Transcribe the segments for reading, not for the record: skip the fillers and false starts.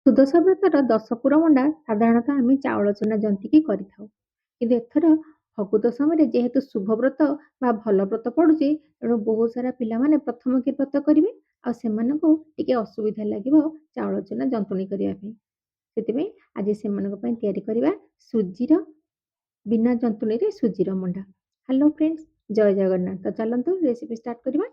ସୁଦଶା ବ୍ରତର 10 ପୁର ମଣ୍ଡା ସାଧାରଣତଃ ଆମେ ଚାଉଳ ଚୂନା ଜନ୍ତିକି କରିଥାଉ। କିନ୍ତୁ ଏଥର ଫଗୁ ଦଶମୀରେ ଯେହେତୁ ଶୁଭ ବ୍ରତ ବା ଭଲ ବ୍ରତ ପଡୁଛି, ତେଣୁ ବହୁତ ସାରା ପିଲାମାନେ ପ୍ରଥମକି ବ୍ରତ କରିବେ ଆଉ ସେମାନଙ୍କୁ ଟିକେ ଅସୁବିଧା ଲାଗିବ ଚାଉଳ ଚୂନା ଜନ୍ତୁଣି କରିବା ପାଇଁ। ସେଥିପାଇଁ ଆଜି ସେମାନଙ୍କ ପାଇଁ ତିଆରି କରିବା ସୁଜିର ବିନା ଜନ୍ତୁଣିରେ ସୁଜିର ମଣ୍ଡା। ହ୍ୟାଲୋ ଫ୍ରେଣ୍ଡସ୍, ଜୟ ଜଗନ୍ନାଥ। ତ ଚାଲନ୍ତୁ ରେସିପି ଷ୍ଟାର୍ଟ କରିବା।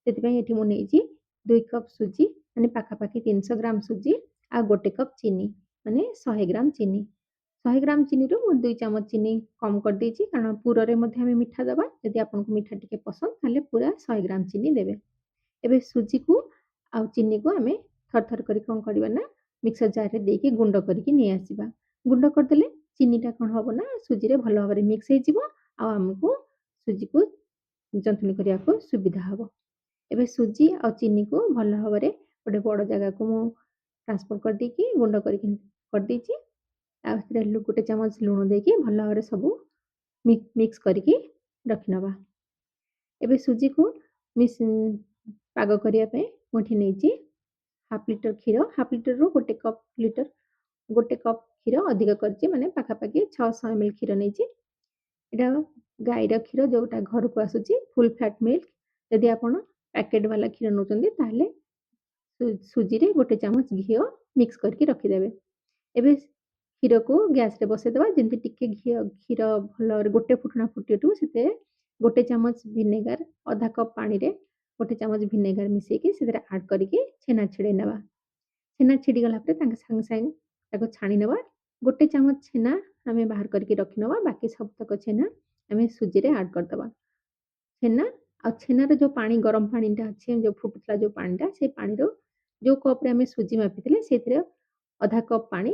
ସେଥିପାଇଁ ଏଠି ମୁଁ ନେଇଛି 2 କପ୍ ସୁଜି, ମାନେ ପାଖାପାଖି 300 ଗ୍ରାମ ସୁଜି ଆଉ 1 କପ୍ ଚିନି, ମାନେ 100 ଗ୍ରାମ ଚିନି। 100 ଗ୍ରାମ ଚିନିରୁ ମୁଁ 2 ଚାମଚ ଚିନି କମ୍ କରିଦେଇଛି, କାରଣ ପୁରରେ ମଧ୍ୟ ଆମେ ମିଠା ଦେବା। ଯଦି ଆପଣଙ୍କୁ ମିଠା ଟିକେ ପସନ୍ଦ ତାହେଲେ ପୁରା 100 ଗ୍ରାମ ଚିନି ଦେବେ। ଏବେ ସୁଜିକୁ ଆଉ ଚିନିକୁ ଆମେ ଥରଥର କରି କ'ଣ କରିବା ନା ମିକ୍ସର ଜାରରେ ଦେଇକି ଗୁଣ୍ଡ କରିକି ନେଇ ଆସିବା। ଗୁଣ୍ଡ କରିଦେଲେ ଚିନିଟା କ'ଣ ହବ ନା ସୁଜିରେ ଭଲ ଭାବରେ ମିକ୍ସ ହେଇଯିବ ଆଉ ଆମକୁ ସୁଜିକୁ ଜନ୍ତୁଣି କରିବାକୁ ସୁବିଧା ହବ। ଏବେ ସୁଜି ଆଉ ଚିନିକୁ ଭଲ ଭାବରେ ଗୋଟେ ବଡ଼ ଜାଗାକୁ ମୁଁ ଟ୍ରାନ୍ସଫର କରିଦେଇକି ଗୁଣ୍ଡ କରିକି କରିଦେଇଛି। ତା ଭିତରେ 1 ଚାମଚ ଲୁଣ ଦେଇକି ଭଲ ଭାବରେ ସବୁ ମିକ୍ସ କରିକି ରଖିନେବା। ଏବେ ସୁଜିକୁ ପାଗ କରିବା ପାଇଁ ମୁଁ ଏଠି ନେଇଛି ହାଫ୍ ଲିଟର କ୍ଷୀର। ହାଫ୍ ଲିଟରରୁ 1 କପ୍ ଲିଟର 1 କପ୍ କ୍ଷୀର ଅଧିକ କରିଛି, ମାନେ ପାଖାପାଖି 600 ml କ୍ଷୀର ନେଇଛି। ଏଇଟା ଗାଈର କ୍ଷୀର ଯୋଉଟା ଘରକୁ ଆସୁଛି, ଫୁଲ୍ ଫ୍ୟାଟ୍ ମିଲ୍କ। ଯଦି ଆପଣ ପ୍ୟାକେଟ୍ ବାଲା କ୍ଷୀର ନେଉଛନ୍ତି ତାହେଲେ ସୁଜିରେ 1 ଚାମଚ ଘିଅ ମିକ୍ସ କରିକି ରଖିଦେବେ। ଏବେ କ୍ଷୀରକୁ ଗ୍ୟାସରେ ବସେଇଦେବା। ଯେମିତି ଟିକେ କ୍ଷୀର ଭଲ ଭାବରେ 1 ଫୁଟଣା ଫୁଟିଥିବ, ସେଥିରେ 1 ଚାମଚ ଭିନେଗାର, ଅଧା କପ୍ ପାଣିରେ 1 ଚାମଚ ଭିନେଗାର ମିଶେଇକି ସେଥିରେ ଆଡ୍ କରିକି ଛେନା ଛିଡ଼େଇ ନେବା। ଛେନା ଛିଡ଼ିଗଲା ପରେ ସାଙ୍ଗେ ସାଙ୍ଗେ ତାକୁ ଛାଣି ନେବା। 1 ଚାମଚ ଛେନା ଆମେ ବାହାର କରିକି ରଖିନେବା। ବାକି ସବୁତକ ଛେନା ଆମେ ସୁଜିରେ ଆଡ୍ କରିଦେବା। ଛେନା ଆଉ ଛେନାର ଯୋଉ ପାଣି, ଗରମ ପାଣିଟା ଅଛି, ଯୋଉ ଫୁଟୁଥିଲା ଯୋଉ ପାଣିଟା, ସେଇ ପାଣିରୁ ଯୋଉ କପ୍‌ରେ ଆମେ ସୁଜି ମାପିଥିଲେ ସେଥିରେ ଅଧା କପ୍ ପାଣି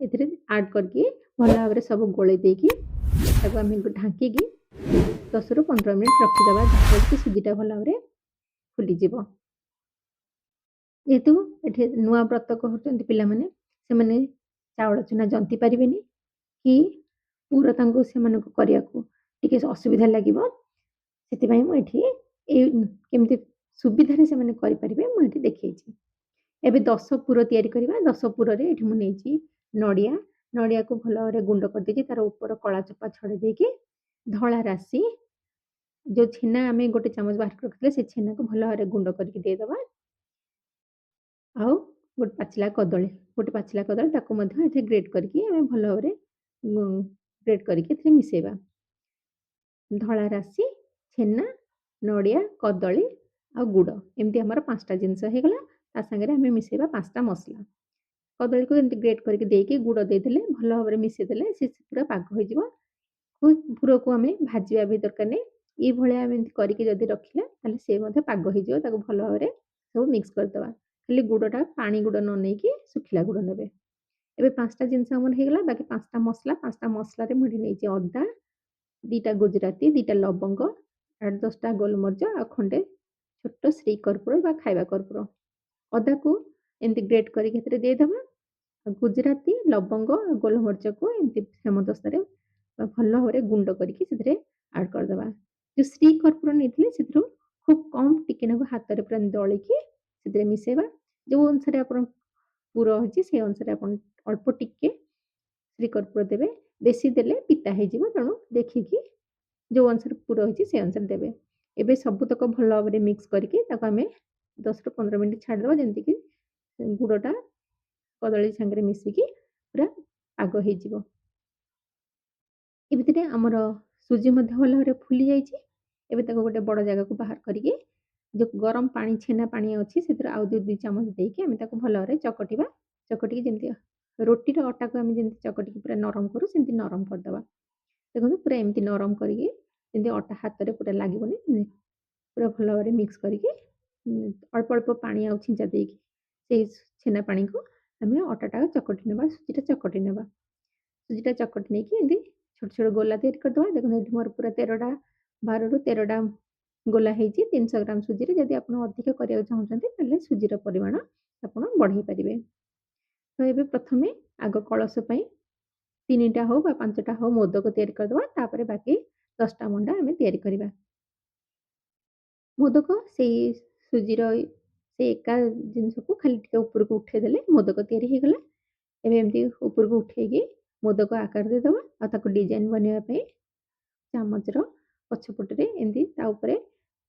ଏଥିରେ ଆଡ୍ କରିକି ଭଲ ଭାବରେ ସବୁ ଗୋଳେଇ ଦେଇକି ତାକୁ ଆମେ ଢାଙ୍କିକି 10ରୁ 15 ମିନିଟ୍ ରଖିଦେବା, ଯାହାଫଳରେ କି ସୁଜିଟା ଭଲ ଭାବରେ ଫୁଲିଯିବ। ଯେହେତୁ ଏଠି ନୂଆ ବ୍ରତ କରୁଛନ୍ତି ପିଲାମାନେ, ସେମାନେ ଚାଉଳ ଚୂନା ଜନ୍ତି ପାରିବେନି କି ପୁର ତାଙ୍କୁ ସେମାନଙ୍କୁ କରିବାକୁ ଟିକେ ଅସୁବିଧା ଲାଗିବ। ସେଥିପାଇଁ ମୁଁ ଏଠି କେମିତି ସୁବିଧାରେ ସେମାନେ କରିପାରିବେ ମୁଁ ଏଠି ଦେଖେଇଛି। ଏବେ 10 ପୁର ତିଆରି କରିବା। 10 ପୁରରେ ଏଠି ମୁଁ ନେଇଛି ନଡ଼ିଆ। ନଡ଼ିଆକୁ ଭଲ ଭାବରେ ଗୁଣ୍ଡ କରିଦେଇକି ତାର ଉପର କଳା ଚୋପା ଛଡ଼େଇ ଦେଇକି, ଧଳା ରାଶି, ଯୋଉ ଛେନା ଆମେ 1 ଚାମଚ ବାହାର ରଖିଥିଲେ ସେ ଛେନାକୁ ଭଲ ଭାବରେ ଗୁଣ୍ଡ କରିକି ଦେଇଦେବା। ଆଉ ଗୋଟେ ପାଚିଲା କଦଳୀ ତାକୁ ମଧ୍ୟ ଏଥିରେ ଗ୍ରେଟ୍ କରିକି ଆମେ ଭଲ ଭାବରେ ଗ୍ରେଟ୍ କରିକି ଏଥିରେ ମିଶେଇବା। ଧଳା ରାଶି, ଛେନା, ନଡ଼ିଆ, କଦଳୀ ଆଉ ଗୁଡ଼, ଏମିତି ଆମର 5ଟା ଜିନିଷ ହେଇଗଲା। ତା ସାଙ୍ଗରେ ଆମେ ମିଶେଇବା 5ଟା ମସଲା। କଦଳୀକୁ ଏମିତି ଗ୍ରେଟ୍ କରିକି ଦେଇକି ଗୁଡ଼ ଦେଇଦେଲେ, ଭଲ ଭାବରେ ମିଶେଇଦେଲେ ସେ ପୁରା ପାଗ ହେଇଯିବ। ପୁରକୁ ଆମେ ଭାଜିବା ବି ଦରକାର ନାହିଁ। ଏଇଭଳିଆ ଆମେ ଏମିତି କରିକି ଯଦି ରଖିଲା ତାହେଲେ ସେ ମଧ୍ୟ ପାଗ ହେଇଯିବ। ତାକୁ ଭଲ ଭାବରେ ସବୁ ମିକ୍ସ କରିଦେବା। ଖାଲି ଗୁଡ଼ଟା ପାଣି ଗୁଡ଼ ନ ନେଇକି ଶୁଖିଲା ଗୁଡ଼ ନେବେ। ଏବେ 5ଟା ଜିନିଷ ଆମର ହେଇଗଲା। ବାକି 5ଟା ମସଲା। 5ଟା ମସଲାରେ ମୁଁ ଏଠି ନେଇଛି ଅଦା, 2ଟା ଗୁଜୁରାତି, 2ଟା ଲବଙ୍ଗ, 8-10ଟା ଗୋଲମରିଚ ଆଉ ଖଣ୍ଡେ ଛୋଟ ଶ୍ରୀ କର୍ପୂର ବା ଖାଇବା କର୍ପୂର। ଅଦାକୁ ଏମିତି ଗ୍ରେଟ୍ କରିକି ସେଥିରେ ଦେଇଦେବା। ଗୁଜୁରାତି, ଲବଙ୍ଗ ଆଉ ଗୋଲମରିଚକୁ ଏମିତି ହେମଦସ୍ତାରେ ଭଲ ଭାବରେ ଗୁଣ୍ଡ କରିକି ସେଥିରେ ଆଡ୍ କରିଦେବା। ଯୋଉ ଶ୍ରୀ କର୍ପୂର ନେଇଥିଲେ ସେଥିରୁ ଖୁବ୍ କମ୍ ଟିକେ ନାକୁ ହାତରେ ପୁରା ଦଳିକି ସେଥିରେ ମିଶେଇବା। ଯୋଉ ଅନୁସାରେ ଆପଣ ପୁର ହେଇଛି ସେଇ ଅନୁସାରେ ଆପଣ ଅଳ୍ପ ଟିକେ ଶ୍ରୀ କର୍ପୂର ଦେବେ। ବେଶୀ ଦେଲେ ପିତା ହେଇଯିବ, ତେଣୁ ଦେଖିକି ଯୋଉ ଅନୁସାରେ ପୁର ହେଇଛି ସେଇ ଅନୁସାରେ ଦେବେ। ଏବେ ସବୁତକ ଭଲ ଭାବରେ ମିକ୍ସ କରିକି ତାକୁ ଆମେ 10ରୁ 15 ମିନିଟ୍ ଛାଡ଼ିଦେବା, ଯେମିତିକି ଗୁଡ଼ଟା କଦଳୀ ସାଙ୍ଗରେ ମିଶିକି ପୁରା ପାଗ ହେଇଯିବ। ଏ ଭିତରେ ଆମର ସୁଜି ମଧ୍ୟ ଭଲ ଭାବରେ ଫୁଲି ଯାଇଛି। ଏବେ ତାକୁ ଗୋଟେ ବଡ଼ ଜାଗାକୁ ବାହାର କରିକି ଯୋଉ ଗରମ ପାଣି, ଛେନା ପାଣି ଅଛି ସେଥିରେ ଆଉ 2 ଚାମଚ ଦେଇକି ଆମେ ତାକୁ ଭଲ ଭାବରେ ଚକଟିବା। ଚକଟିକି ଯେମିତି ରୁଟିର ଅଟାକୁ ଆମେ ଯେମିତି ଚକଟିକି ପୁରା ନରମ କରୁ, ସେମିତି ନରମ କରିଦେବା। ଦେଖନ୍ତୁ ପୁରା ଏମିତି ନରମ କରିକି, ଯେମିତି ଅଟା ହାତରେ ପୁରା ଲାଗିବନି, ପୁରା ଭଲ ଭାବରେ ମିକ୍ସ କରିକି ଅଳ୍ପ ଅଳ୍ପ ପାଣି ଆଉ ଛିଞ୍ଚା ଦେଇକି ସେଇ ଛେନା ପାଣିକୁ ଆମେ ଅଟାଟା ଚକଟି ନେବା, ସୁଜିଟା ଚକଟି ନେବା। ସୁଜିଟା ଚକଟି ନେଇକି ଏମିତି ଛୋଟ ଛୋଟ ଗୋଲା ତିଆରି କରିଦେବା। ଦେଖନ୍ତୁ ଏଠି ମୋର ପୁରା 12ରୁ 13ଟା ଗୋଲା ହେଇଛି 300 ଗ୍ରାମ ସୁଜିରେ। ଯଦି ଆପଣ ଅଧିକ କରିବାକୁ ଚାହୁଁଛନ୍ତି ତାହେଲେ ସୁଜିର ପରିମାଣ ଆପଣ ବଢ଼େଇ ପାରିବେ। ତ ଏବେ ପ୍ରଥମେ ଆଗ କଳସ ପାଇଁ 3ଟା ହଉ ବା 5ଟା ହଉ ମୋଦକ ତିଆରି କରିଦେବା। ତାପରେ ବାକି 10ଟା ମଣ୍ଡା ଆମେ ତିଆରି କରିବା। ମୋଦକ ସେଇ ସୁଜିର ସେ ଏକା ଜିନିଷକୁ ଖାଲି ଟିକେ ଉପରକୁ ଉଠେଇଦେଲେ ମୋଦକ ତିଆରି ହେଇଗଲା। ଏବେ ଏମିତି ଉପରକୁ ଉଠେଇକି ମୋଦକ ଆକାର ଦେଇଦବା ଆଉ ତାକୁ ଡିଜାଇନ୍ ବନେଇବା ପାଇଁ ଚାମଚର ପଛପଟରେ ଏମିତି ତା ଉପରେ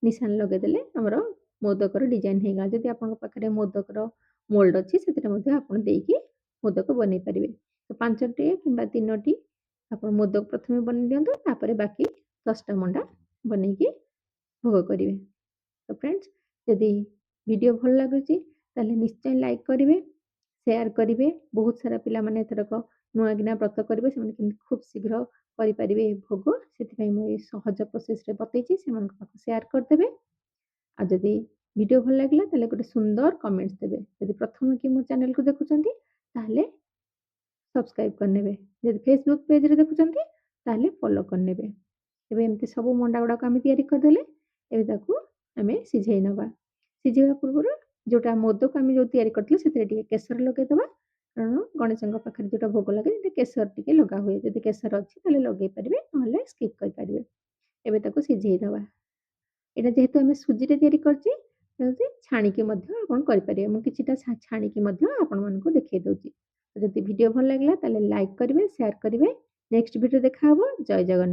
ନିଶାନ ଲଗେଇଦେଲେ ଆମର ମୋଦକର ଡିଜାଇନ୍ ହେଇଗଲା। ଯଦି ଆପଣଙ୍କ ପାଖରେ ମୋଦକର ମୋଲ୍ଡ ଅଛି ସେଥିରେ ମଧ୍ୟ ଆପଣ ଦେଇକି ମୋଦକ ବନେଇ ପାରିବେ। ତ 5ଟି କିମ୍ବା 3ଟି ଆପଣ ମୋଦକ ପ୍ରଥମେ ବନେଇ ଦିଅନ୍ତୁ, ତାପରେ ବାକି 10ଟା ମଣ୍ଡା ବନେଇକି ଭୋଗ କରିବେ। ତ ଫ୍ରେଣ୍ଡସ୍, ଯଦି ଭିଡ଼ିଓ ଭଲ ଲାଗୁଛି ତାହେଲେ ନିଶ୍ଚୟ ଲାଇକ୍ କରିବେ, ସେୟାର କରିବେ। ବହୁତ ସାରା ପିଲାମାନେ ଏଥରକ ନୂଆକିନା ବ୍ରତ କରିବେ, ସେମାନେ କେମିତି ଖୁବ୍ ଶୀଘ୍ର କରିପାରିବେ ଏ ଭୋଗ, ସେଥିପାଇଁ ମୁଁ ଏଇ ସହଜ ପ୍ରୋସେସ୍‌ରେ ବତେଇଛି, ସେମାନଙ୍କ ପାଖକୁ ସେୟାର କରିଦେବେ। ଆଉ ଯଦି ଭିଡ଼ିଓ ଭଲ ଲାଗିଲା ତାହେଲେ ଗୋଟେ ସୁନ୍ଦର କମେଣ୍ଟସ୍ ଦେବେ। ଯଦି ପ୍ରଥମ କି ମୋ ଚ୍ୟାନେଲକୁ ଦେଖୁଛନ୍ତି ତାହେଲେ ସବସ୍କ୍ରାଇବ୍ କରିନେବେ। ଯଦି ଫେସବୁକ୍ ପେଜ୍‌ରେ ଦେଖୁଛନ୍ତି ତାହେଲେ ଫଲୋ କରିନେବେ। ଏବେ ଏମିତି ସବୁ ମଣ୍ଡା ଗୁଡ଼ାକ ଆମେ ତିଆରି କରିଦେଲେ। ଏବେ ତାକୁ ଆମେ ସିଝେଇ ନେବା। ସିଝେଇବା ପୂର୍ବରୁ ଯୋଉଟା ମୋଦକ ଆମେ ଯୋଉ ତିଆରି କରିଥିଲେ ସେଥିରେ ଟିକେ କେଶର ଲଗେଇଦେବା। କାରଣ ଗଣେଶଙ୍କ ପାଖରେ ଯୋଉଟା ଭୋଗ ଲାଗେ ସେଥିରେ କେଶର ଟିକେ ଲଗା ହୁଏ। ଯଦି କେଶର ଅଛି ତାହେଲେ ଲଗେଇ ପାରିବେ, ନହେଲେ ସ୍କିପ୍ କରିପାରିବେ। ଏବେ ତାକୁ ସିଝେଇ ଦେବା। ଏଇଟା ଯେହେତୁ ଆମେ ସୁଜିରେ ତିଆରି କରିଛେ, ତେଣୁ ଛାଣିକି ମଧ୍ୟ ଆପଣ କରିପାରିବେ। ମୁଁ କିଛିଟା ଛାଣିକି ମଧ୍ୟ ଆପଣମାନଙ୍କୁ ଦେଖେଇ ଦେଉଛି। ଯଦି ଭିଡ଼ିଓ ଭଲ ଲାଗିଲା ତାହେଲେ ଲାଇକ୍ କରିବେ, ସେୟାର କରିବେ। ନେକ୍ସଟ ଭିଡ଼ିଓ ଦେଖା ହବ। ଜୟ ଜଗନ୍ନାଥ।